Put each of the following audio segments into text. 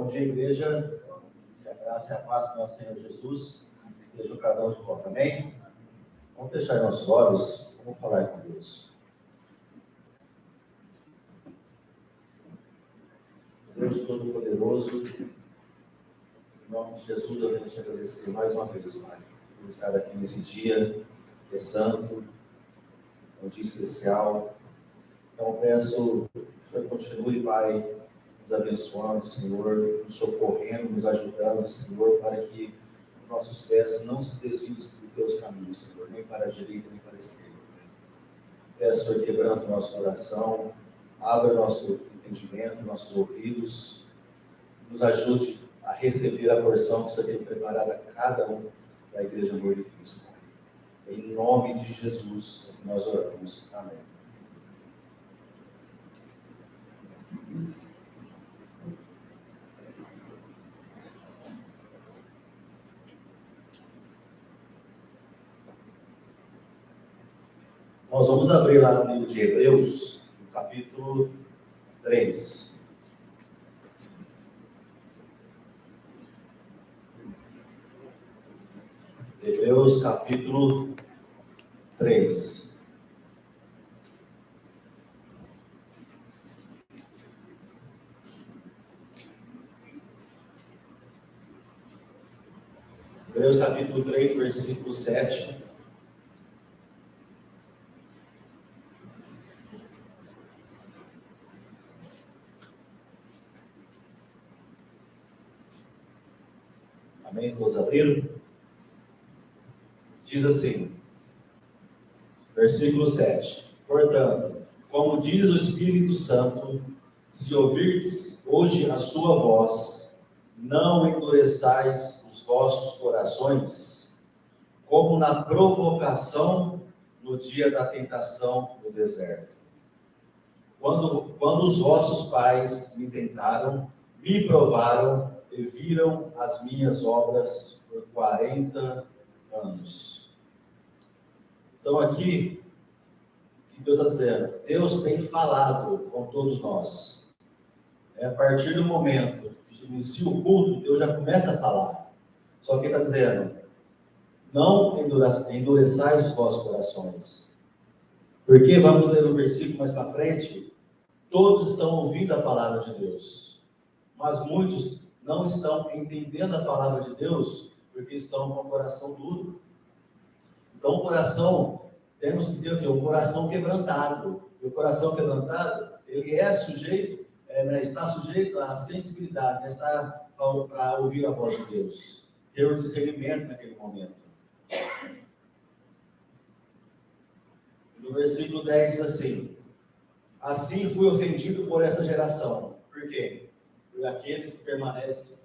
Bom dia, igreja. Que a graça e a paz do nosso Senhor Jesus estejam cada um de vós. Amém? Vamos fechar nossos olhos. Vamos falar com Deus. Deus Todo-Poderoso, em nome de Jesus, eu quero te agradecer mais uma vez, Pai, por estar aqui nesse dia que é santo, um dia especial. Então, eu peço que o Senhor continue, Pai, nos abençoando, Senhor, nos socorrendo, nos ajudando, Senhor, para que nossos pés não se desviem dos teus caminhos, Senhor, nem para a direita, nem para a esquerda. Pai. Peço, Senhor, quebrando o nosso coração, abra nosso entendimento, nossos ouvidos, nos ajude a receber a porção que o Senhor tem preparado a cada um da Igreja Amor de Cristo, Pai. Em nome de Jesus, é que nós oramos. Amém. Nós vamos abrir lá no livro de Hebreus, no capítulo 3. Hebreus, capítulo 3. Hebreus, capítulo 3, versículo 7. Amém? Todos abriram? Diz assim, versículo 7. Portanto, como diz o Espírito Santo, se ouvirdes hoje a sua voz, não endureçais os vossos corações, como na provocação no dia da tentação no deserto. Quando os vossos pais me tentaram, me provaram e viram as minhas obras por 40 anos. Então aqui, o que Deus está dizendo? Deus tem falado com todos nós. A partir do momento que inicia o culto, Deus já começa a falar. Só que Ele está dizendo, não endureçais os vossos corações. Porque, vamos ler no versículo mais para frente, todos estão ouvindo a palavra de Deus. Mas muitos não estão entendendo a palavra de Deus, porque estão com o coração duro. Então, o coração, temos que ter o quê? Um coração quebrantado. E o coração quebrantado, ele é sujeito, está sujeito à sensibilidade, está para ouvir a voz de Deus, ter o discernimento naquele momento. No versículo 10 diz assim, assim fui ofendido por essa geração. Por quê? Por aqueles que permanecem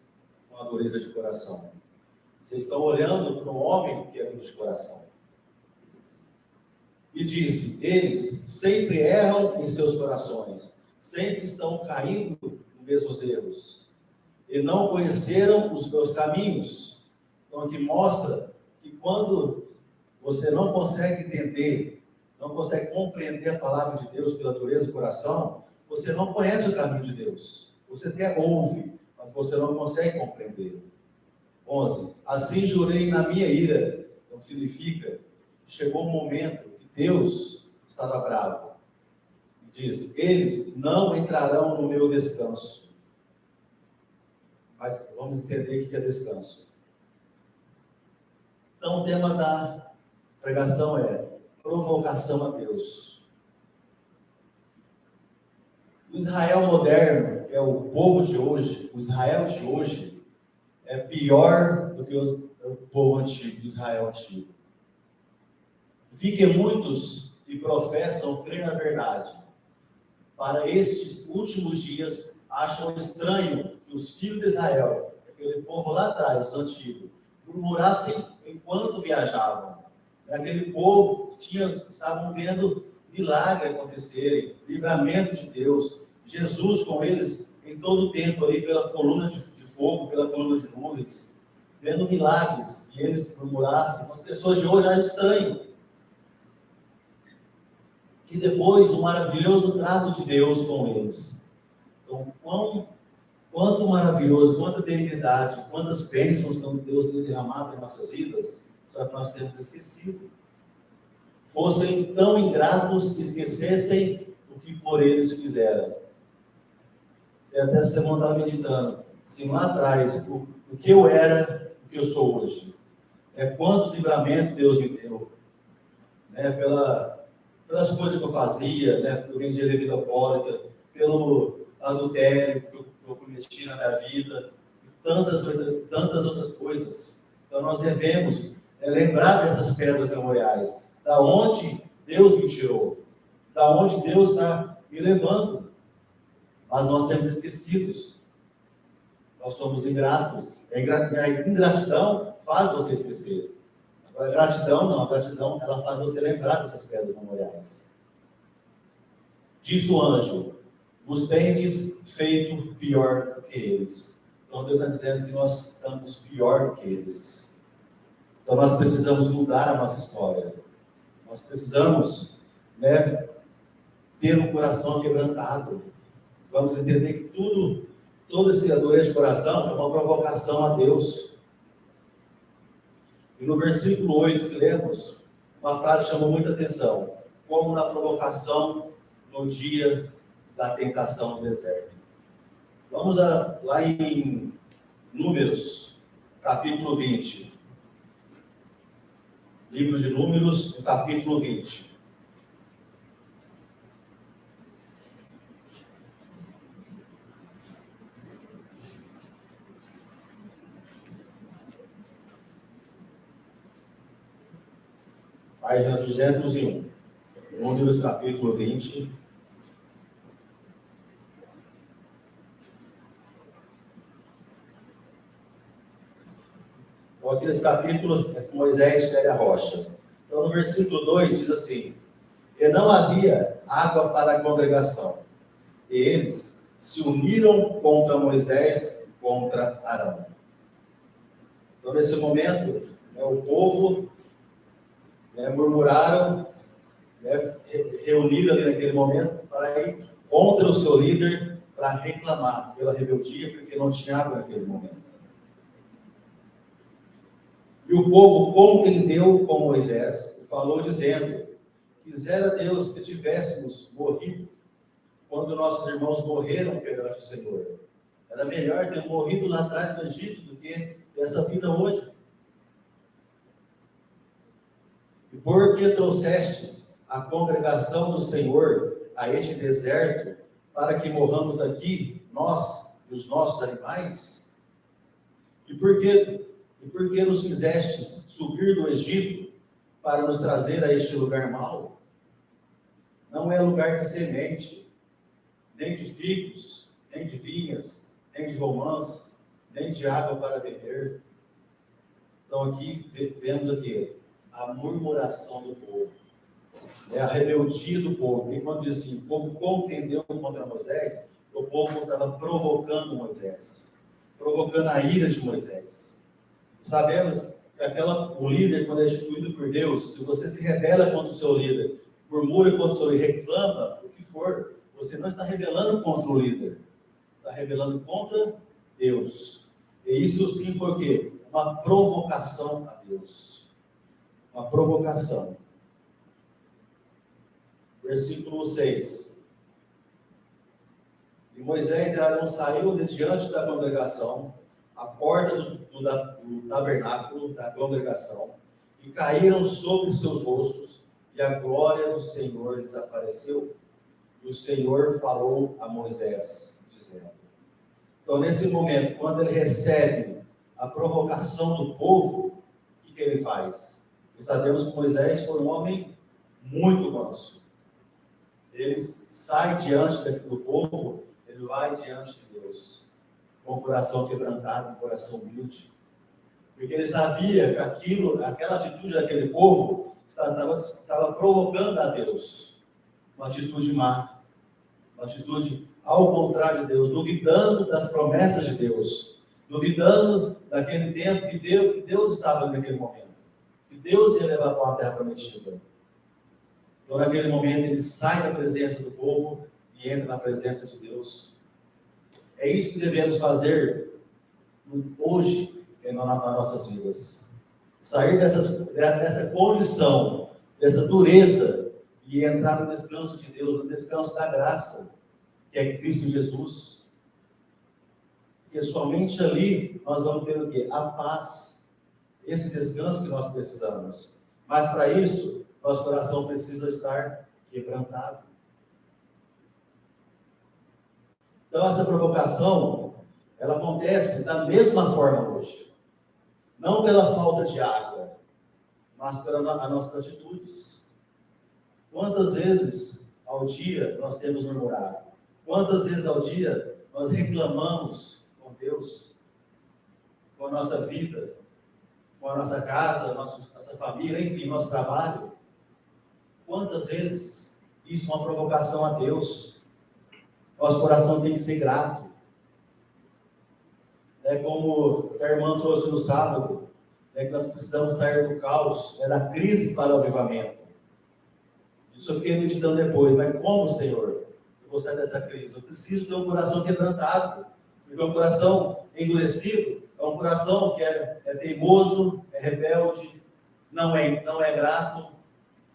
com a dureza de coração. Vocês estão olhando para um homem que é duro de coração. E disse, eles sempre erram em seus corações, sempre estão caindo nos mesmos erros, e não conheceram os meus caminhos. Então aqui mostra que quando você não consegue entender, não consegue compreender a palavra de Deus pela dureza do coração, você não conhece o caminho de Deus. Você até ouve, mas você não consegue compreender. 11. Assim jurei na minha ira. Então significa que chegou um momento que Deus estava bravo. E diz, eles não entrarão no meu descanso. Mas vamos entender o que é descanso. Então o tema da pregação é provocação a Deus. O Israel moderno, que é o povo de hoje, o Israel de hoje, é pior do que o povo antigo, o Israel antigo. Vi que muitos que professam crer na verdade, para estes últimos dias, acham estranho que os filhos de Israel, aquele povo lá atrás, os antigos, murmurassem enquanto viajavam. Aquele povo que estavam vendo milagre acontecerem, livramento de Deus, Jesus com eles em todo o tempo, ali pela coluna de fogo, pela coluna de nuvens, vendo milagres, e eles murmurassem. As pessoas de hoje acham estranho que depois do maravilhoso trato de Deus com eles, então, quanto maravilhoso, quanta benignidade, quantas bênçãos Deus tem derramado em nossas vidas, só que nós temos esquecido. Fossem tão ingratos que esquecessem o que por eles fizeram. E até essa semana eu estava meditando, assim, lá atrás, o que eu era, o que eu sou hoje. Quantos livramentos Deus me deu, né, pelas coisas que eu fazia, né, eu vendia bebida alcoólica, pelo adultério que eu cometi na minha vida, e tantas outras coisas. Então nós devemos lembrar dessas pedras memoriais, da onde Deus me tirou, da onde Deus está me levando. Mas nós temos esquecidos. Nós somos ingratos. A ingratidão faz você esquecer. Agora, a gratidão não. A gratidão, ela faz você lembrar dessas pedras memoriais. Disse o anjo: vos tendes feito pior do que eles. Então, Deus está dizendo que nós estamos pior do que eles. Então, nós precisamos mudar a nossa história. Nós precisamos, né, ter um coração quebrantado. Vamos entender que toda essa dureza de coração é uma provocação a Deus. E no versículo 8 que lemos, uma frase chamou muita atenção. Como na provocação no dia da tentação no deserto. Vamos lá em Números, capítulo 20. Livro de Números, no capítulo 20. Página 201. Números, capítulo 20. Então, aqui nesse capítulo, Moisés fere a rocha. Então, no versículo 2, diz assim: e não havia água para a congregação. E eles se uniram contra Moisés e contra Arão. Então, nesse momento, o povo murmuraram, reuniram ali naquele momento para ir contra o seu líder, para reclamar pela rebeldia, porque não tinha água naquele momento. E o povo contendeu com Moisés e falou dizendo: quisera Deus que tivéssemos morrido quando nossos irmãos morreram perante o Senhor. Era melhor ter morrido lá atrás no Egito do que essa vida hoje. E porque trouxestes a congregação do Senhor a este deserto, para que morramos aqui, nós e os nossos animais? E por que nos fizestes subir do Egito para nos trazer a este lugar mau? Não é lugar de semente, nem de figos, nem de vinhas, nem de romãs, nem de água para beber. Então aqui vemos aqui a murmuração do povo, a rebeldia do povo. E quando diz assim, o povo contendeu contra Moisés, o povo estava provocando Moisés, provocando a ira de Moisés. Sabemos que o líder, quando é instituído por Deus, se você se rebela contra o seu líder, murmura contra o seu líder, reclama, o que for, você não está rebelando contra o líder, está rebelando contra Deus. E isso sim foi o quê? Uma provocação a Deus. Uma provocação. Versículo 6. E Moisés e Arão saíram de diante da congregação, à porta do tabernáculo da congregação, e caíram sobre seus rostos, e a glória do Senhor lhes apareceu. E o Senhor falou a Moisés, dizendo. Então, nesse momento, quando ele recebe a provocação do povo, o que ele faz? E sabemos que Moisés foi um homem muito manso. Ele sai diante do povo, ele vai diante de Deus, com o coração quebrantado, com o coração humilde. Porque ele sabia que aquela atitude daquele povo estava provocando a Deus. Uma atitude má, uma atitude ao contrário de Deus, duvidando das promessas de Deus, duvidando daquele tempo que Deus estava naquele momento, que Deus ia levar para a terra prometida. Então, naquele momento, ele sai da presença do povo e entra na presença de Deus. É isso que devemos fazer hoje nas nossas vidas. Sair dessa condição, dessa dureza e entrar no descanso de Deus, no descanso da graça, que é Cristo Jesus. Porque somente ali nós vamos ter o quê? A paz, esse descanso que nós precisamos. Mas para isso, nosso coração precisa estar quebrantado. Então essa provocação, ela acontece da mesma forma hoje. Não pela falta de água, mas pelas nossas atitudes. Quantas vezes ao dia nós temos murmurado? Quantas vezes ao dia nós reclamamos com Deus, com a nossa vida, com a nossa casa, nossa família, enfim, nosso trabalho? Quantas vezes isso é uma provocação a Deus? Nosso coração tem que ser grato. É como a irmã trouxe no sábado, que nós precisamos sair do caos, da crise para o avivamento. Isso eu fiquei meditando depois, mas como, Senhor, eu vou sair dessa crise? Eu preciso ter um coração quebrantado, porque um coração endurecido é um coração que é teimoso, é rebelde, não é grato.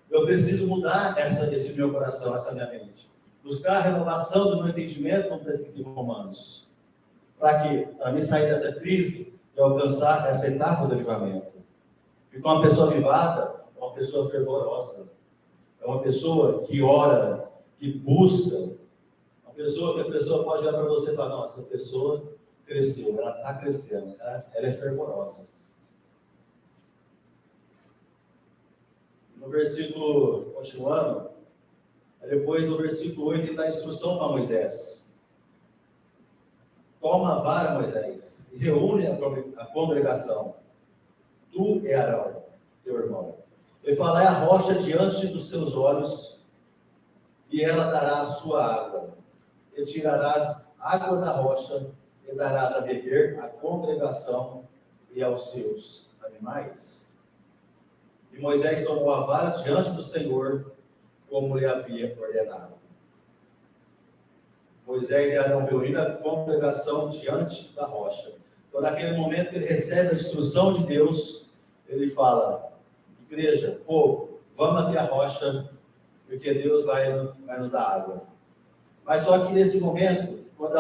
Eu preciso mudar esse meu coração, essa minha mente. Buscar a renovação do meu entendimento, como está escrito em Romanos. Para quê? Para me sair dessa crise e alcançar essa etapa do avivamento. Porque uma pessoa avivada é uma pessoa fervorosa. É uma pessoa que ora, que busca. Uma pessoa que a pessoa pode olhar para você e falar, não, essa pessoa cresceu, ela está crescendo, ela é fervorosa. No versículo, continuando, depois no versículo 8, ele dá a instrução para Moisés. Toma a vara, Moisés, e reúne a congregação. Tu e Arão, teu irmão. E falar a rocha diante dos seus olhos, e ela dará a sua água. E tirarás água da rocha, e darás a beber à congregação e aos seus animais. E Moisés tomou a vara diante do Senhor, como lhe havia ordenado. Moisés e Arão reuniram a congregação diante da rocha. Então, naquele momento, ele recebe a instrução de Deus. Ele fala, igreja, povo, vamos até a rocha, porque Deus vai nos dar água. Mas só que nesse momento, quando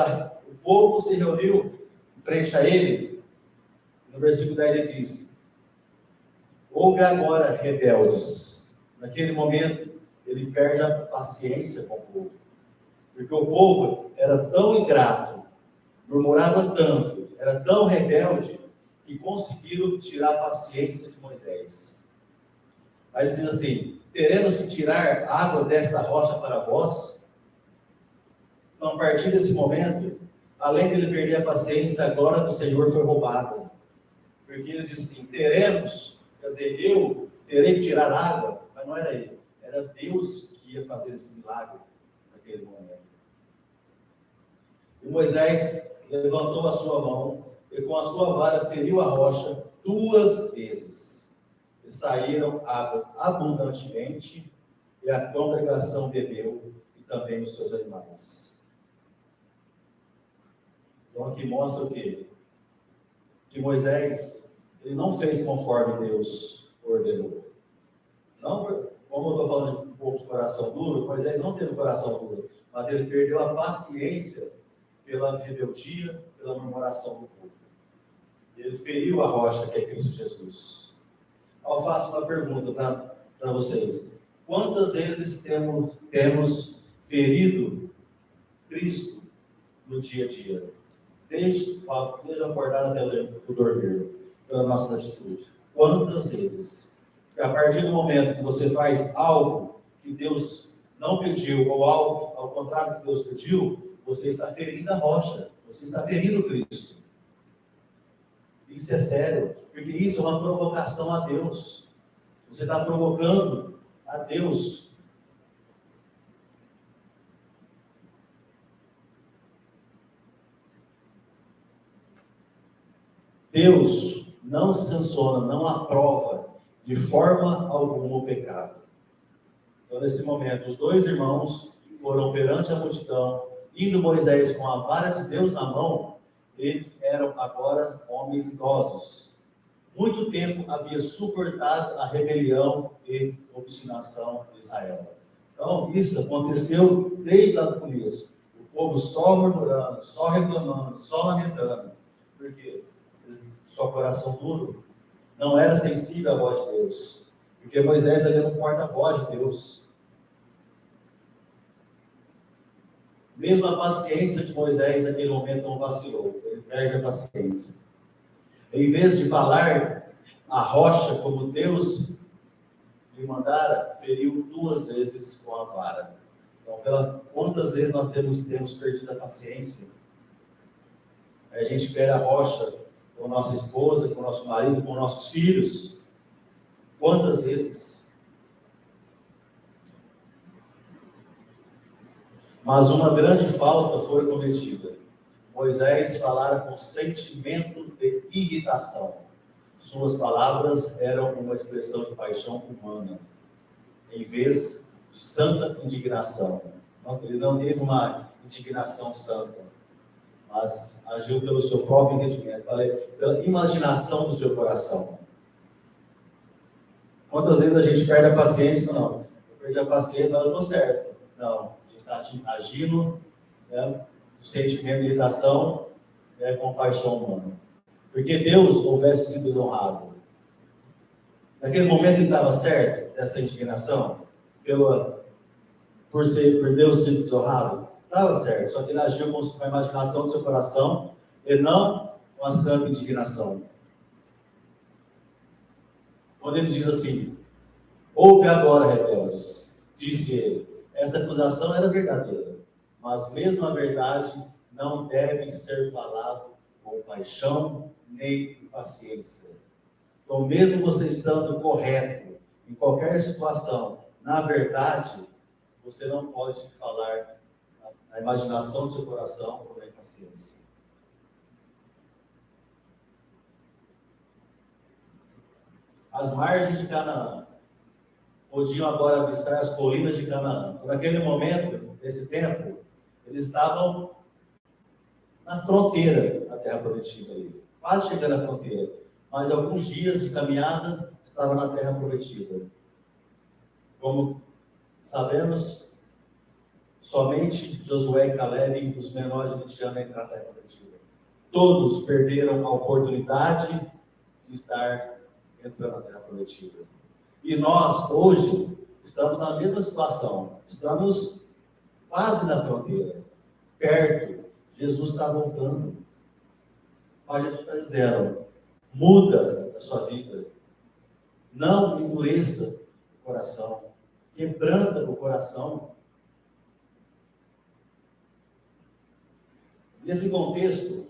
o povo se reuniu em frente a ele, no versículo 10 ele diz, houve agora rebeldes. Naquele momento, ele perde a paciência com o povo. Porque o povo era tão ingrato, murmurava tanto, era tão rebelde, que conseguiram tirar a paciência de Moisés. Aí ele diz assim, teremos que tirar água desta rocha para vós? Então, a partir desse momento, além de ele perder a paciência, a glória do Senhor foi roubada. Porque ele diz assim, teremos, quer dizer, eu terei que tirar água, mas não era ele, era Deus que ia fazer esse milagre naquele momento. E Moisés levantou a sua mão e com a sua vara feriu a rocha 2 vezes. E saíram águas abundantemente, e a congregação bebeu, e também os seus animais. Então aqui mostra o quê? Que Moisés, ele não fez conforme Deus ordenou. Não, como eu estou falando de um pouco de coração duro, Moisés não teve coração duro, mas ele perdeu a paciência pela rebeldia, pela murmuração do povo. Ele feriu a rocha que é Cristo Jesus. Eu faço uma pergunta para vocês. Quantas vezes temos ferido Cristo no dia a dia? Desde acordar até o dormir, pela nossa atitude. Quantas vezes? Porque a partir do momento que você faz algo que Deus não pediu, ou algo ao contrário que Deus pediu, você está ferindo a rocha, você está ferindo Cristo. Isso é sério, porque isso é uma provocação a Deus. Você está provocando a Deus. Deus não sanciona, não aprova de forma alguma o pecado. Então, nesse momento, os 2 irmãos foram perante a multidão Indo Moisés com a vara de Deus na mão, eles eram agora homens idosos. Muito tempo havia suportado a rebelião e obstinação de Israel. Então, isso aconteceu desde lá do começo. O povo só murmurando, só reclamando, só lamentando. Por quê? Só coração duro. Não era sensível à voz de Deus. Porque Moisés ali era um porta-voz de Deus. Mesmo a paciência de Moisés naquele momento não vacilou. Ele perde a paciência. Em vez de falar a rocha como Deus lhe mandara, feriu 2 vezes com a vara. Então, quantas vezes nós temos perdido a paciência? A gente fere a rocha com nossa esposa, com nosso marido, com nossos filhos. Quantas vezes? Mas uma grande falta foi cometida. Moisés falara com sentimento de irritação. Suas palavras eram uma expressão de paixão humana, em vez de santa indignação. Ele não teve uma indignação santa, mas agiu pelo seu próprio entendimento, pela imaginação do seu coração. Quantas vezes a gente perde a paciência? Não, eu perdi a paciência, mas eu estou certo. Não, a gente está agindo, né, o sentimento de irritação, com paixão humana. Porque Deus houvesse sido desonrado. Naquele momento ele estava certo, dessa indignação, por Deus ser desonrado? Estava certo, só que ele agiu com a imaginação do seu coração e não com a santa indignação. Quando ele diz assim, ouve agora, rebeldes, disse ele, essa acusação era verdadeira, mas mesmo a verdade não deve ser falado com paixão nem paciência. Então, mesmo você estando correto em qualquer situação, na verdade, você não pode falar na imaginação do seu coração ou na impaciência. As margens de Canaã podiam agora avistar as colinas de Canaã. Por aquele momento, nesse tempo, eles estavam na fronteira da terra prometida ali, quase chegando à fronteira, mas alguns dias de caminhada estava na terra prometida. Como sabemos, somente Josué e Caleb, os menores de 20 anos, entraram na terra prometida. Todos perderam a oportunidade de estar entrando na terra prometida. E nós, hoje, estamos na mesma situação. Estamos quase na fronteira, perto. Jesus está voltando. Mas Jesus está dizendo, muda a sua vida. Não endureça o coração. Quebranta o coração. Nesse contexto,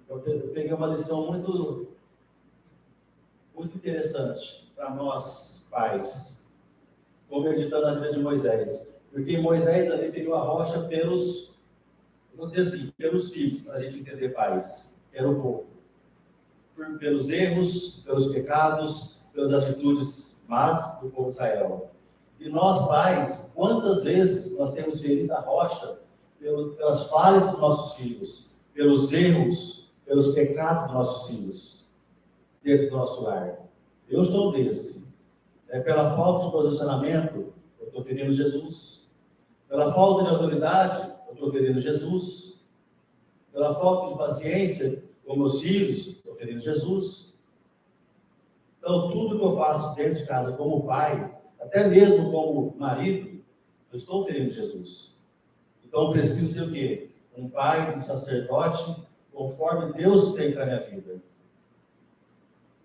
eu peguei uma lição muito interessante para nós, pais, vou meditando na vida de Moisés. Porque Moisés ali feriu a rocha pelos, vou dizer assim, pelos filhos, para a gente entender, pais, era o povo. Pelos erros, pelos pecados, pelas atitudes más do povo de Israel. E nós, pais, quantas vezes nós temos ferido a rocha pelas falhas dos nossos filhos, pelos erros, pelos pecados dos nossos filhos, dentro do nosso lar. Eu sou desse. Pela falta de posicionamento, eu estou ferindo Jesus. Pela falta de autoridade, eu estou ferindo Jesus. Pela falta de paciência com meus filhos, estou ferindo Jesus. Então, tudo que eu faço dentro de casa como pai, até mesmo como marido, eu estou ferindo Jesus. Então, eu preciso ser o quê? Um pai, um sacerdote, conforme Deus tem para a minha vida.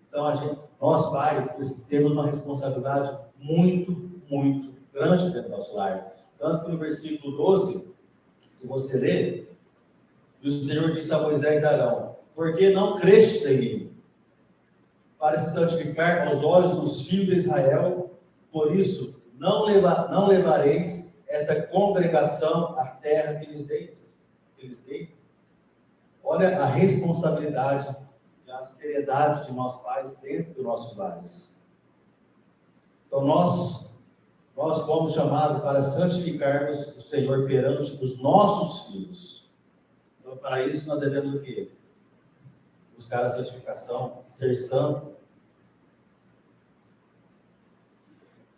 Então, nós pais temos uma responsabilidade muito, muito grande dentro do nosso lar. Tanto que no versículo 12, se você ler, o Senhor disse a Moisés e Arão, porque não crestes em mim, para se santificar aos olhos dos filhos de Israel, por isso não levareis esta congregação à terra que lhes dei. Olha a responsabilidade e a seriedade de nós pais dentro dos nossos lares. Então nós nós fomos chamados para santificarmos o Senhor perante os nossos filhos. Então, para isso, nós devemos o quê? Buscar a santificação, ser santo.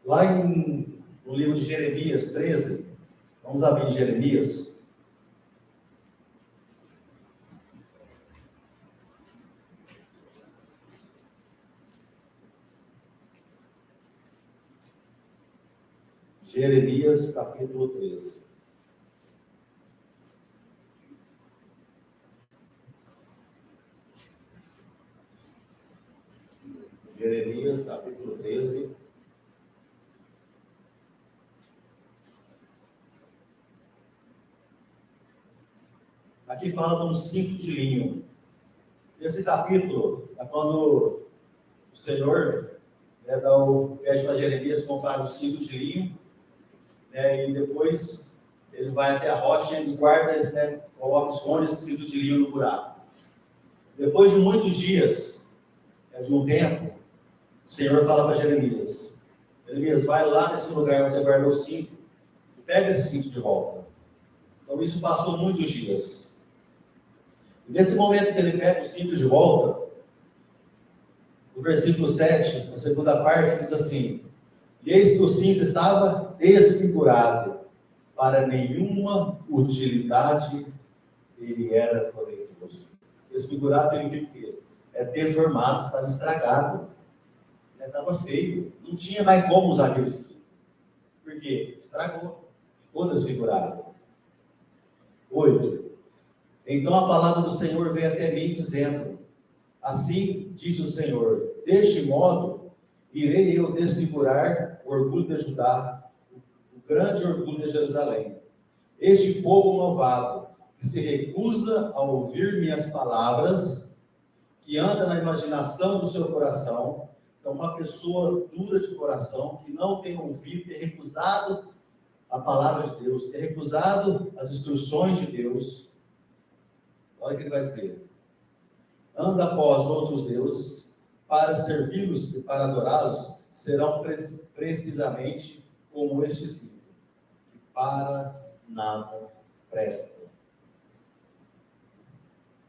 Lá no livro de Jeremias 13, vamos abrir Jeremias. Jeremias, capítulo 13. Jeremias, capítulo 13. Aqui fala de um cinto de linho. Esse capítulo é quando o Senhor pede para Jeremias comprar um cinto de linho, e depois ele vai até a rocha e guarda, esconde esse cinto de linho no buraco. Depois de muitos dias, de um tempo, o Senhor fala para Jeremias: Jeremias, vai lá nesse lugar onde você guardou o cinto e pega esse cinto de volta. Então isso passou muitos dias. E nesse momento que ele pega o cinto de volta, no versículo 7, na segunda parte, diz assim: e eis que o cinto estava desfigurado, para nenhuma utilidade ele era proveitoso. Desfigurado significa o quê? É deformado, estava estragado, estava feio, não tinha mais como usar aquele cinto. Por quê? Estragou, ficou desfigurado. 8. Então a palavra do Senhor veio até mim dizendo: assim disse o Senhor, deste modo irei eu desfigurar o orgulho de Judá, o grande orgulho de Jerusalém. Este povo malvado, que se recusa a ouvir minhas palavras, que anda na imaginação do seu coração. Então, uma pessoa dura de coração, que não tem ouvido, tem recusado a palavra de Deus, tem recusado as instruções de Deus. Olha o que ele vai dizer: anda após outros deuses, para servi-los e para adorá-los, serão precisamente como este cinto, que para nada presta.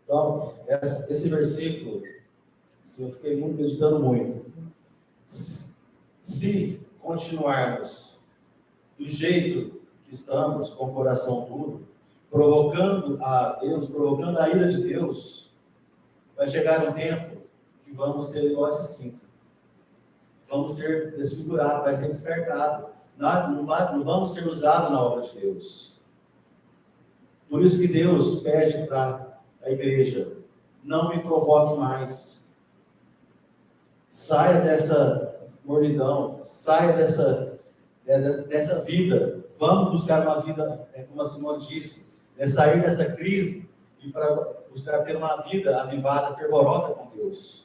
Então, esse versículo, eu fiquei meditando muito. Se continuarmos do jeito que estamos, com o coração duro, provocando a Deus, provocando a ira de Deus, vai chegar um tempo que vamos ser igual a esse cinto. Vamos ser desfigurados, vai ser despertado. Não vamos ser usados na obra de Deus. Por isso que Deus pede para a igreja: não me provoque mais. Saia dessa mornidão, saia dessa vida. Vamos buscar uma vida, como a Simone disse, sair dessa crise e para buscar ter uma vida avivada, fervorosa com Deus.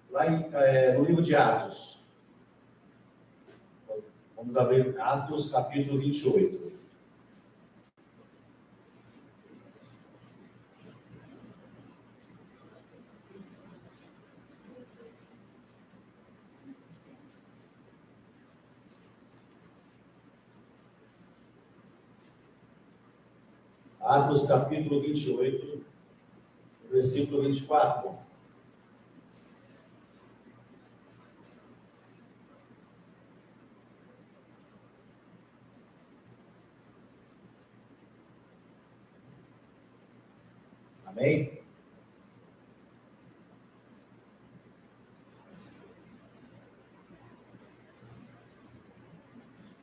Lá no livro de Atos, vamos abrir Atos capítulo 28. Atos capítulo 28, versículo 24. Amém?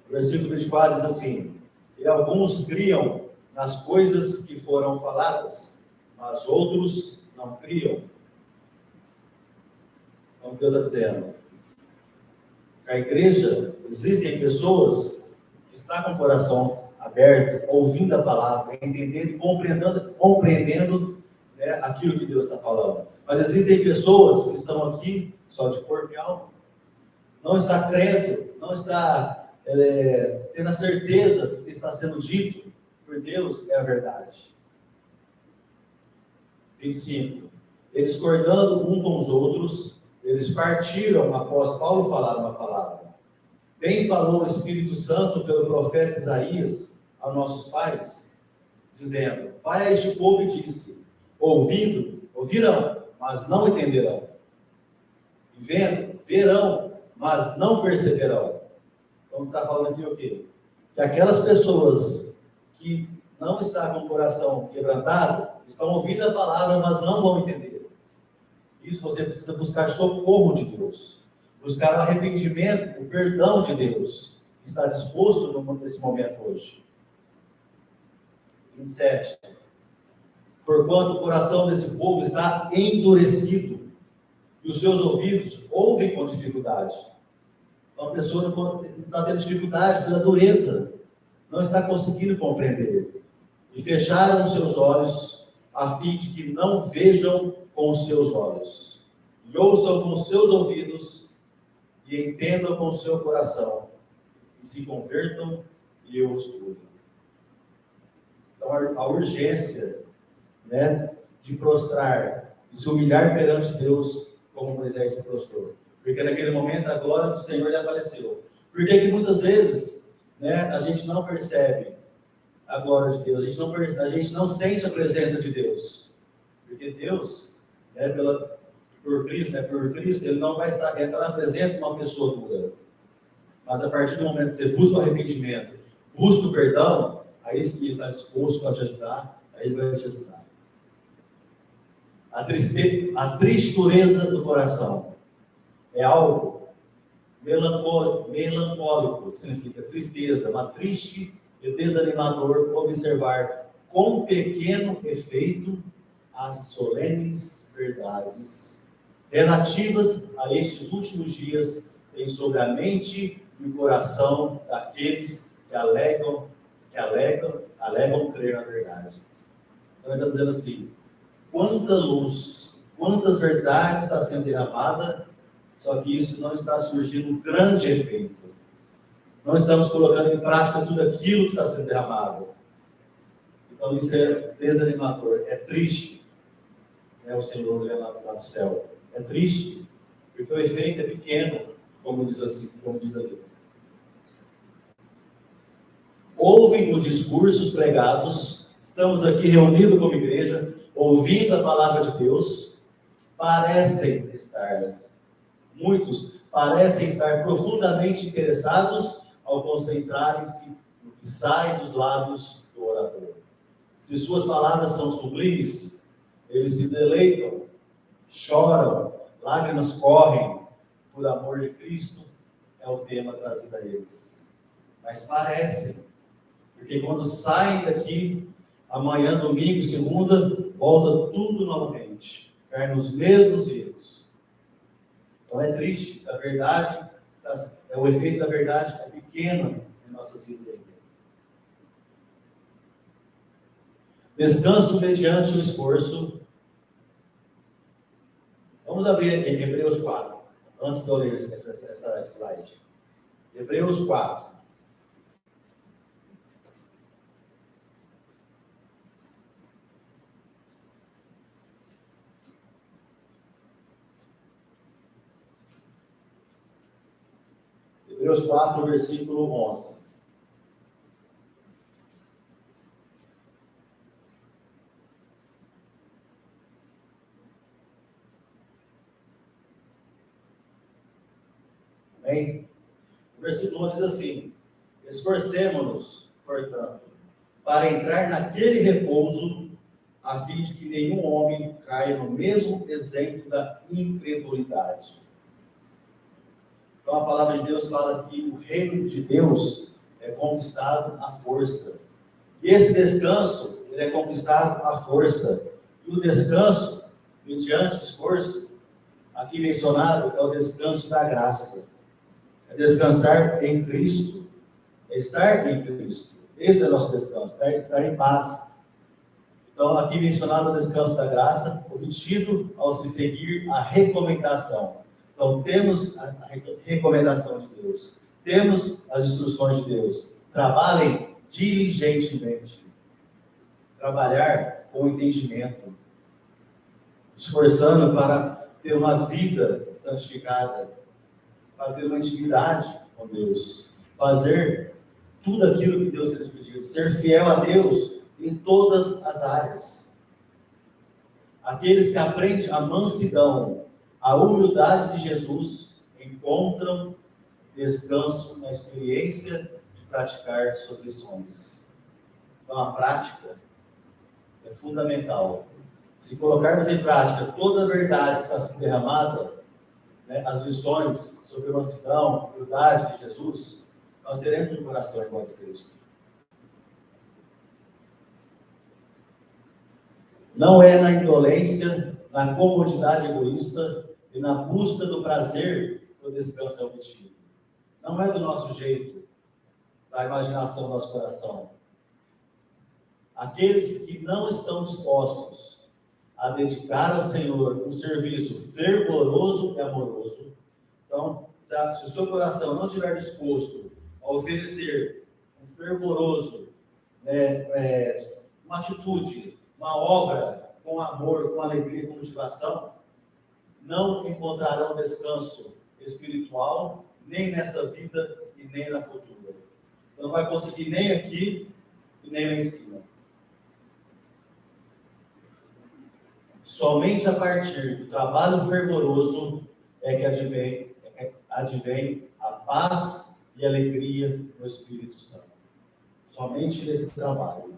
O versículo 24 diz assim: e alguns criam nas coisas que foram faladas, mas outros não criam. Então Deus está dizendo: a igreja, existem pessoas que estão com o coração aberto, ouvindo a palavra, entendendo e compreendendo aquilo que Deus está falando. Mas existem pessoas que estão aqui só de corpo e alma, não está crendo, não está tendo a certeza do que está sendo dito por Deus é a verdade. 25. E discordando um com os outros, Eles partiram após Paulo falar uma palavra. Bem falou o Espírito Santo pelo profeta Isaías aos nossos pais, dizendo: vai a este povo e disse: ouvirão, mas não entenderão. E vendo, verão, mas não perceberão. Então está falando aqui o quê? Que aquelas pessoas que não estão com o coração quebrantado, estão ouvindo a palavra, mas não vão entender. Isso você precisa buscar socorro de Deus. Buscar o arrependimento, o perdão de Deus, que está disposto nesse momento hoje. 27. Porquanto o coração desse povo está endurecido, e os seus ouvidos ouvem com dificuldade. Então, a pessoa não está tendo dificuldade pela dureza, não está conseguindo compreender. E fecharam os seus olhos, a fim de que não vejam com os seus olhos, e ouçam com os seus ouvidos, e entendam com o seu coração, e se convertam e eu os cure. Então, a urgência, de prostrar e se humilhar perante Deus, como Moisés se prostrou. Porque naquele momento a glória do Senhor lhe apareceu. Por que muitas vezes, a gente não percebe a glória de Deus, a gente não sente a presença de Deus? Porque Deus, por Cristo, Ele não vai entrar na presença de uma pessoa dura. Mas a partir do momento que você busca o arrependimento, busca o perdão, aí sim Ele está disposto a te ajudar, aí Ele vai te ajudar. A triste dureza do coração é algo melancólico, significa tristeza, uma triste e desanimador observar com pequeno efeito as solenes verdades relativas a estes últimos dias em sobre a mente e o coração daqueles que alegam crer na verdade. Então ele está dizendo assim: quanta luz, quantas verdades está sendo derramada, só que isso não está surgindo um grande efeito. Não estamos colocando em prática tudo aquilo que está sendo derramado. Então isso é desanimador, é triste. O Senhor olhando lá do céu. É triste, porque o efeito é pequeno, como diz ali. Ouvem os discursos pregados, estamos aqui reunidos como igreja, ouvindo a palavra de Deus, muitos parecem estar profundamente interessados ao concentrarem-se no que sai dos lábios do orador. Se suas palavras são sublimes, eles se deleitam, choram, lágrimas correm, por amor de Cristo, é o tema trazido a eles. Mas parecem, porque quando saem daqui, amanhã, domingo, segunda, volta tudo novamente, cai nos mesmos erros. Então é triste, a verdade, o efeito da verdade é pequeno em nossas vidas ainda. Descanso mediante o esforço. Vamos abrir em Hebreus 4, antes de eu ler essa slide. Hebreus 4. Hebreus 4, versículo 11. Amém? O versículo 11 diz assim: esforcemo-nos, portanto, para entrar naquele repouso, a fim de que nenhum homem caia no mesmo exemplo da incredulidade. Então a palavra de Deus fala que o reino de Deus é conquistado à força. E esse descanso, ele é conquistado à força. E o descanso, mediante esforço, aqui mencionado, é o descanso da graça. É descansar em Cristo. É estar em Cristo. Esse é o nosso descanso, estar em paz. Então, aqui mencionado o descanso da graça, obtido ao se seguir a recomendação. Então, temos a recomendação de Deus, temos as instruções de Deus. Trabalhem diligentemente. Trabalhar com entendimento. Esforçando para ter uma vida santificada, para ter uma intimidade com Deus, fazer tudo aquilo que Deus tem pedido, ser fiel a Deus em todas as áreas. Aqueles que aprendem a mansidão, a humildade de Jesus, encontram descanso na experiência de praticar suas lições. Então, a prática é fundamental. Se colocarmos em prática toda a verdade que está sendo derramada, né, as lições sobre mansidão, humildade de Jesus, nós teremos um coração igual a de Cristo. Não é na indolência, na comodidade egoísta e na busca do prazer que o descanso é obtido. Não é do nosso jeito, da imaginação do nosso coração. Aqueles que não estão dispostos a dedicar ao Senhor um serviço fervoroso e amoroso, então, se o seu coração não estiver disposto a oferecer um fervoroso, uma atitude, uma obra com amor, com alegria, com motivação, não encontrarão descanso espiritual, nem nessa vida e nem na futura. Então, não vai conseguir nem aqui e nem lá em cima. Somente a partir do trabalho fervoroso é que advém a paz e a alegria do Espírito Santo. Somente nesse trabalho.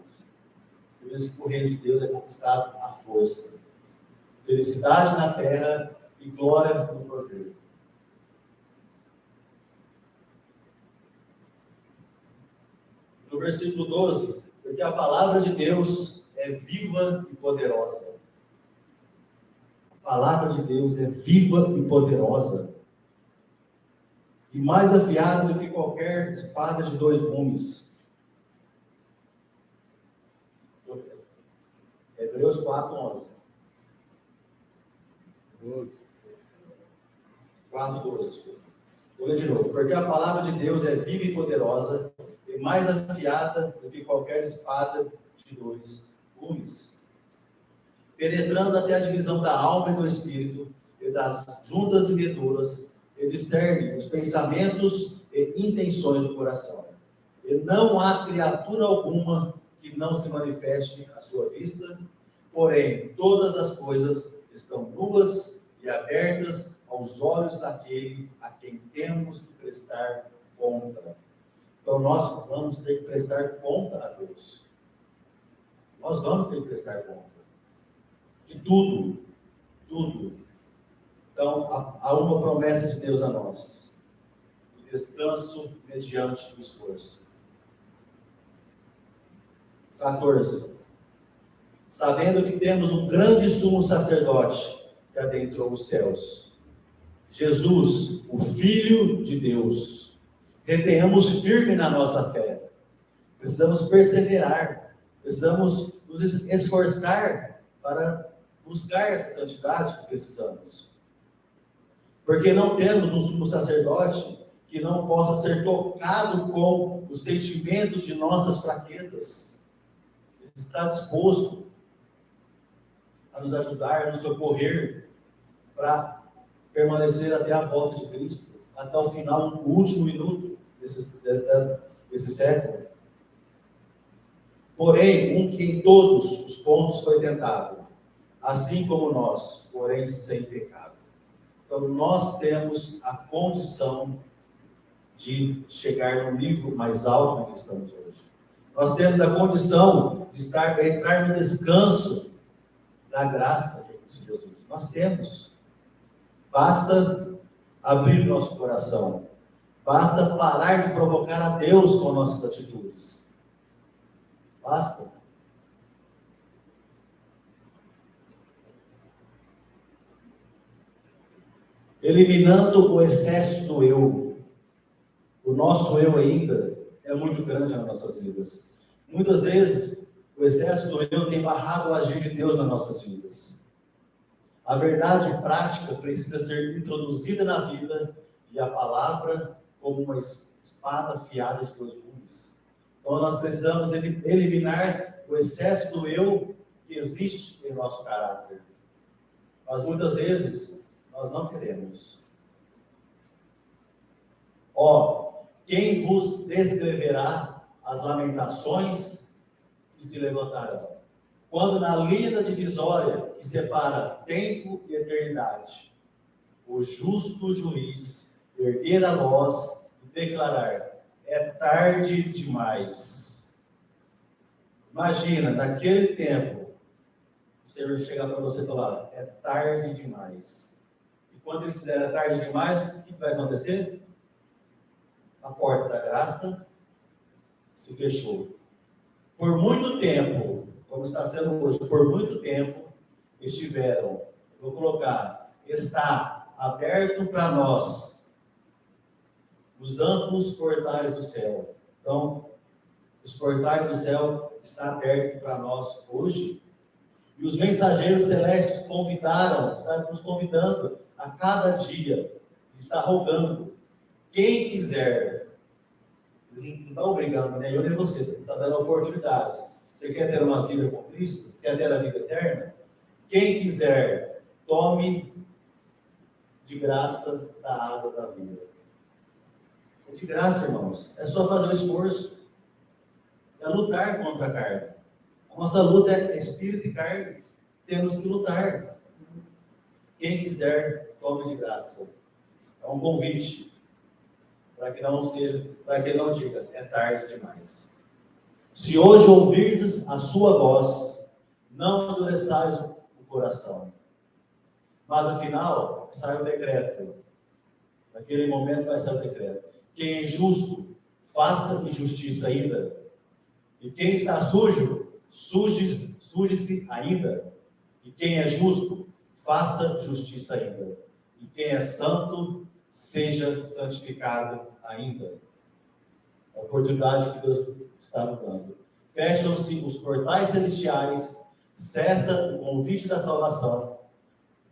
Por isso que o reino de Deus é conquistado à força. Felicidade na terra e glória no prover. No versículo 12, porque a palavra de Deus é viva e poderosa. A palavra de Deus é viva e poderosa. E mais afiada do que qualquer espada de 2 gumes. Hebreus 4:11. 4:12, desculpa. Vou ler de novo. Porque a palavra de Deus é viva e poderosa, e mais afiada do que qualquer espada de 2 gumes, penetrando até a divisão da alma e do espírito, e das juntas e medulas, e discerne os pensamentos e intenções do coração. E não há criatura alguma que não se manifeste à sua vista, porém, todas as coisas estão nuas e abertas aos olhos daquele a quem temos que prestar conta. Então, nós vamos ter que prestar conta a Deus. Nós vamos ter que prestar conta. De tudo. Tudo. Então, há uma promessa de Deus a nós. O descanso mediante o esforço. 14. Sabendo que temos um grande sumo sacerdote que adentrou os céus. Jesus, o Filho de Deus. Retenhamos firme na nossa fé. Precisamos perseverar. Precisamos nos esforçar para buscar essa santidade que precisamos. Porque não temos um sumo sacerdote que não possa ser tocado com o sentimento de nossas fraquezas. Ele está disposto a nos ajudar, a nos socorrer, para permanecer até a volta de Cristo, até o final, no último minuto desse século. Porém, um que em todos os pontos foi tentado, assim como nós, porém sem pecado. Então, nós temos a condição de chegar no nível mais alto em que estamos hoje. Nós temos a condição de entrar no descanso da graça de Jesus. Nós temos. Basta abrir nosso coração. Basta parar de provocar a Deus com nossas atitudes. Basta. Eliminando o excesso do eu. O nosso eu ainda é muito grande nas nossas vidas. Muitas vezes, o excesso do eu tem barrado o agir de Deus nas nossas vidas. A verdade prática precisa ser introduzida na vida e a palavra como uma espada afiada de 2 gumes. Então, nós precisamos eliminar o excesso do eu que existe em nosso caráter. Mas muitas vezes Nós não queremos. Ó, quem vos descreverá as lamentações que se levantarão? Quando na linha da divisória que separa tempo e eternidade, o justo juiz erguer a voz e declarar: é tarde demais. Imagina, naquele tempo, o Senhor chega para você e falar: é tarde demais. E quando ele disser é tarde demais, o que vai acontecer? A porta da graça se fechou. Por muito tempo, como está sendo hoje, por muito tempo estiveram, vou colocar, está aberto para nós os amplos portais do céu. Então, os portais do céu estão abertos para nós hoje. E os mensageiros celestes estão nos convidando a cada dia, está rogando. Quem quiser, eles não estão obrigando, nem eu nem você, está dando oportunidade. Você quer ter uma vida com Cristo? Quer ter a vida eterna? Quem quiser, tome de graça da água da vida. É de graça, irmãos. É só fazer o esforço. É lutar contra a carne. A nossa luta é espírito e carne. Temos que lutar. Quem quiser, tome de graça. É um convite. Para que ele não diga, é tarde demais. Se hoje ouvirdes a sua voz, não endureçais o coração. Mas afinal, sai o decreto. Naquele momento vai sair o decreto. Quem é justo, faça injustiça ainda. E quem está sujo, suje-se ainda. E quem é justo, faça justiça ainda. E quem é santo, seja santificado ainda. A oportunidade que Deus está nos dando. Fecham-se os portais celestiais, cessa o convite da salvação.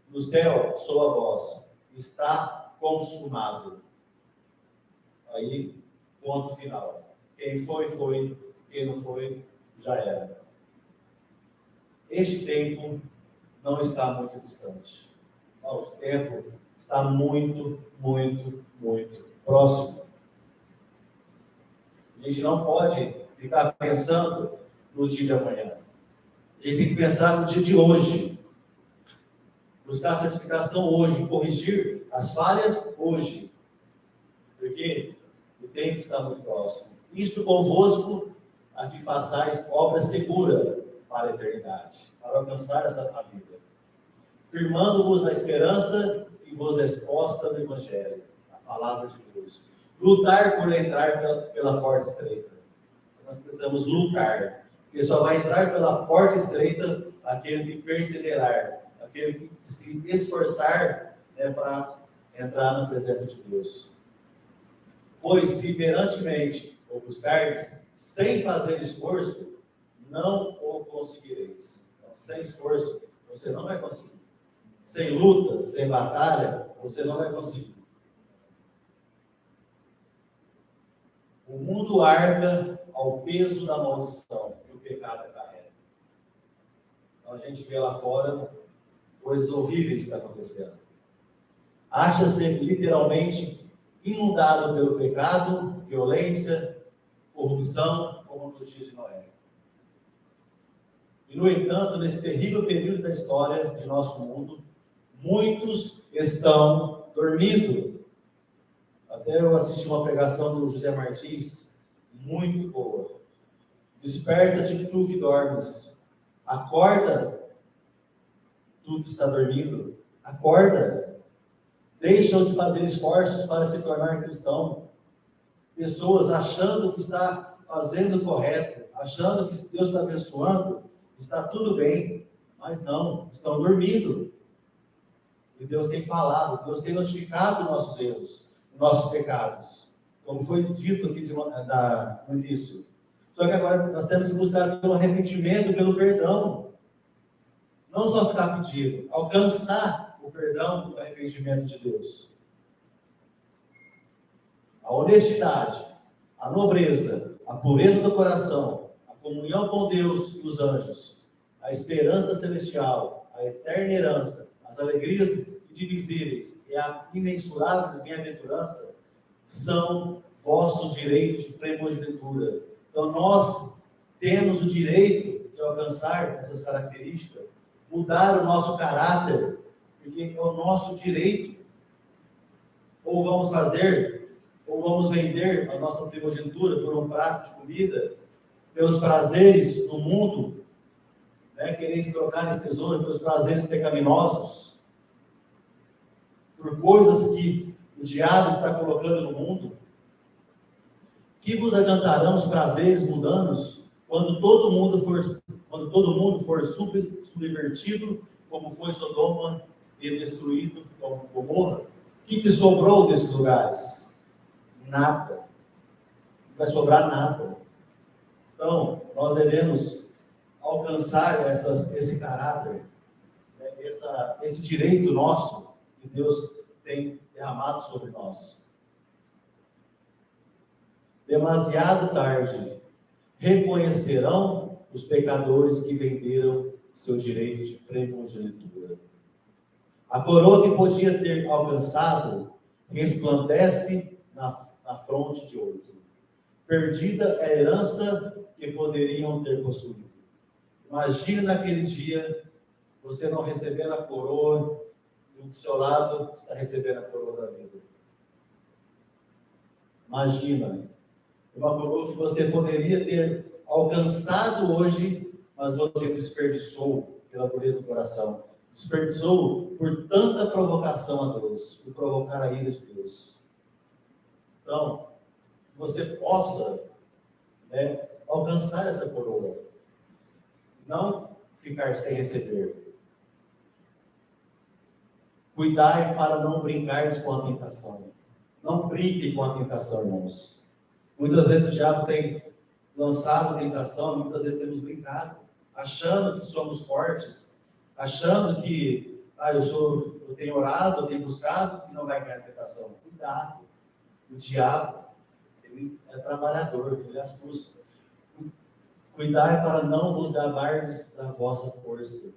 No céu, soa a voz, está consumado. Aí, ponto final. Quem foi, foi. Quem não foi, já era. Este tempo não está muito distante. O tempo está muito, muito, muito próximo. A gente não pode ficar pensando no dia de amanhã. A gente tem que pensar no dia de hoje. Buscar santificação hoje, corrigir as falhas hoje. Porque o tempo está muito próximo. Isto convosco, a que façais obra segura para a eternidade, para alcançar essa vida. Firmando-vos na esperança que vos é exposta no Evangelho, a palavra de Deus. Lutar por entrar pela porta estreita. Nós precisamos lutar, porque só vai entrar pela porta estreita aquele que perseverar, aquele que se esforçar, né, para entrar na presença de Deus. Pois se perantemente o buscardes, sem fazer esforço, não o conseguireis. Então, sem esforço, você não vai conseguir. Sem luta, sem batalha, você não vai conseguir. O mundo arca ao peso da maldição que o pecado carrega. Então a gente vê lá fora coisas horríveis que estão acontecendo. Acha-se literalmente inundado pelo pecado, violência, corrupção, como nos dias de Noé. E, no entanto, nesse terrível período da história de nosso mundo, muitos estão dormindo. Até eu assisti uma pregação do José Martins, muito boa. Desperta-te, tu que dormes. Acorda, tu que está dormindo. Acorda. Deixam de fazer esforços para se tornar cristão. Pessoas achando que está fazendo o correto, achando que Deus está abençoando, está tudo bem, mas não, estão dormindo. E Deus tem falado, Deus tem notificado nossos erros, nossos pecados, como foi dito aqui no início. Só que agora nós temos que buscar pelo arrependimento, pelo perdão. Não só ficar pedindo, alcançar o perdão e o arrependimento de Deus. A honestidade, a nobreza, a pureza do coração, a comunhão com Deus e os anjos, a esperança celestial, a eterna herança, as alegrias e indivizíveis e imensuráveis bem-aventurança são vossos direitos de primogenitura. Então, nós temos o direito de alcançar essas características, mudar o nosso caráter, porque é o nosso direito. Ou vamos fazer, ou vamos vender a nossa primogenitura por um prato de comida, pelos prazeres do mundo, né? Quereis trocar esse tesouro pelos prazeres pecaminosos, por coisas que o diabo está colocando no mundo. Que vos adiantarão os prazeres mundanos quando todo mundo for subvertido, como foi Sodoma, e destruído como Gomorra? O que sobrou desses lugares? Nada. Não vai sobrar nada. Então, nós devemos alcançar esse caráter, né, esse direito nosso que Deus tem derramado sobre nós. Demasiado tarde reconhecerão os pecadores que venderam seu direito de primogenitura. A coroa que podia ter alcançado resplandece na fronte de outro. Perdida é a herança que poderiam ter possuído. Imagine naquele dia você não recebendo a coroa e do seu lado está recebendo a coroa da vida. Imagina, uma coroa que você poderia ter alcançado hoje, mas você desperdiçou pela dureza do coração. Desperdiçou por tanta provocação a Deus, por provocar a ira de Deus. Então, que você possa, né, alcançar essa coroa. Não ficar sem receber. Cuidar para não brincar com a tentação. Não brinque com a tentação, irmãos. Muitas vezes o diabo tem lançado tentação, muitas vezes temos brincado, achando que somos fortes, achando que eu tenho orado, eu tenho buscado, e não vai cair a tentação. Cuidado. O diabo, ele é trabalhador, ele é astuto. Cuidai para não vos gabardes da vossa força.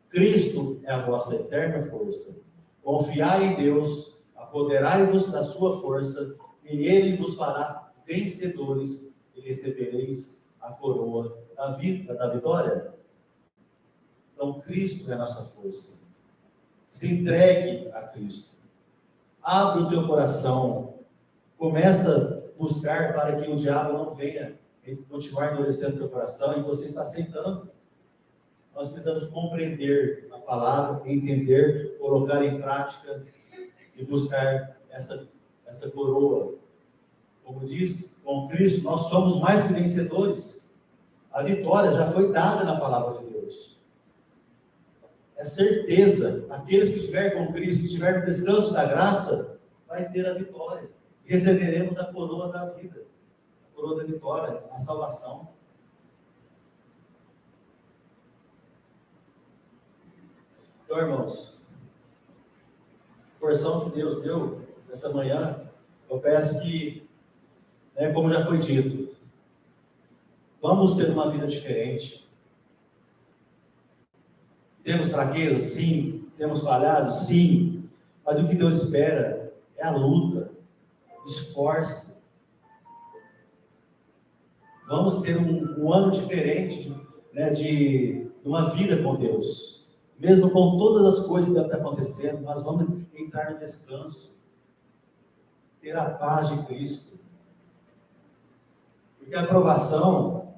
Cristo é a vossa eterna força. Confiai em Deus, apoderai-vos da sua força, e Ele vos fará vencedores, e recebereis a coroa da vitória. Então, Cristo é a nossa força. Se entregue a Cristo. Abre o teu coração. Começa a buscar para que o diabo não venha continuar endurecendo o teu coração, e você está aceitando. Nós precisamos compreender a palavra, entender, colocar em prática e buscar essa coroa. Como diz, com Cristo nós somos mais que vencedores. A vitória já foi dada na palavra de Deus. É certeza, aqueles que estiverem com Cristo, que estiverem no descanso da graça, vai ter a vitória. Receberemos a coroa da vida, a coroa da vitória, a salvação. Então, irmãos, a porção que Deus deu nessa manhã, eu peço que, né, como já foi dito, vamos ter uma vida diferente. Temos fraqueza? Sim. Temos falhado? Sim. Mas o que Deus espera é a luta. Esforce. Vamos ter um ano diferente, né, de uma vida com Deus. Mesmo com todas as coisas que devem estar acontecendo, nós vamos entrar no descanso. Ter a paz de Cristo. Porque a aprovação,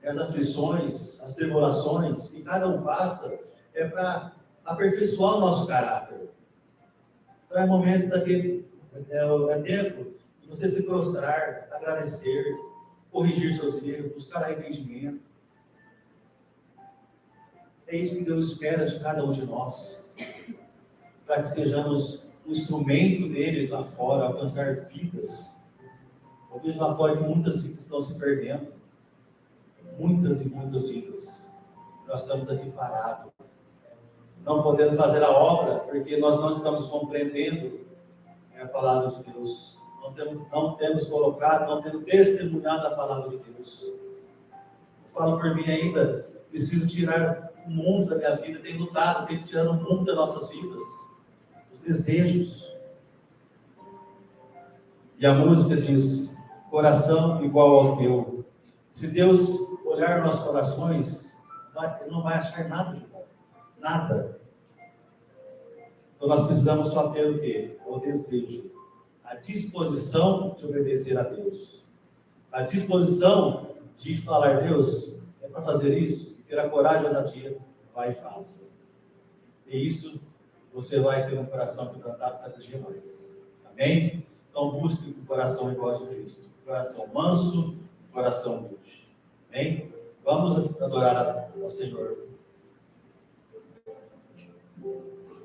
as aflições, as tribulações que cada um passa, é para aperfeiçoar o nosso caráter. Então é momento é tempo de você se prostrar, agradecer, corrigir seus erros, buscar arrependimento. É isso que Deus espera de cada um de nós, para que sejamos um instrumento dele lá fora, alcançar vidas. Eu vejo lá fora que muitas vidas estão se perdendo. Muitas e muitas vidas. Nós estamos aqui parados. Não podemos fazer a obra, porque nós não estamos compreendendo a palavra de Deus. Não temos colocado, não temos testemunhado a palavra de Deus. Eu falo por mim ainda, preciso tirar o mundo da minha vida, tenho lutado, tenho que tirar o mundo das nossas vidas. desejos. E a música diz, coração igual ao teu. Se Deus olhar nos nossos corações, Ele não vai achar nada de bom. Nada. Então nós precisamos só ter o quê? O desejo. A disposição de obedecer a Deus. A disposição de falar, Deus, é para fazer isso? E ter a coragem e a ousadia, vai e faça. E isso, você vai ter um coração quebrantado cada dia mais. Amém? Então busque um coração igual a de Cristo. Um coração manso, um coração humilde. Amém? Vamos adorar ao Senhor.